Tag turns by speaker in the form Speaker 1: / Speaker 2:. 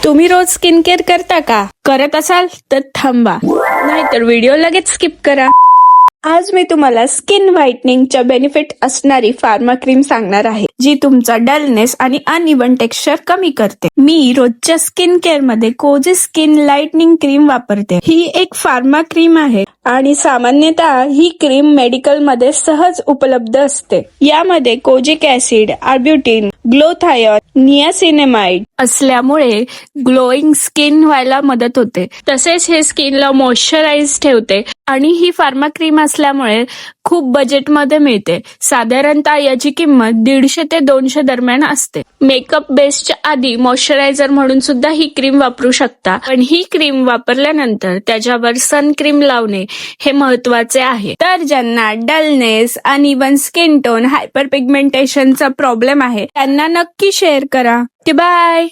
Speaker 1: तुम्ही रोज skin care करता का? करत असाल तर थांबा, नाहीतर व्हिडिओ लगेच स्किप करा. आज मी तुम्हाला स्किन व्हाइटनिंगच्या बेनिफिट असणारी फार्मा क्रीम सांगणार आहे, जी तुमचा डलनेस आणि अनइवन टेक्स्चर कमी करते. मी रोजच्या स्किन केअर मध्ये कोजी स्किन लाइटनिंग क्रीम वापरते. ही एक फार्मा क्रीम आहे आणि सामान्यतः ही क्रीम मेडिकल मध्ये सहज उपलब्ध असते. यामध्ये कोजिक ऍसिड, आर्ब्युटिन, ग्लोथायन, नियासिनेमाइड असल्यामुळे ग्लोईंग स्किन व्हायला मदत होते. तसेच हे स्किनला मॉइश्चराइज ठेवते आणि ही फार्मा क्रीम असल्यामुळे खूप बजेटमध्ये मिळते. साधारणतः याची किंमत 150 ते 200 दरम्यान असते. मेकअप बेसच्या आधी मॉइश्चरायझर म्हणून सुद्धा ही क्रीम वापरू शकता, पण ही क्रीम वापरल्यानंतर त्याच्यावर सन क्रीम लावणे हे महत्वाचे आहे. तर ज्यांना डलनेस, अनइवन स्किन टोन, हायपर पिगमेंटेशनचा प्रॉब्लेम आहे त्यांना नक्की शेअर करा. बाय.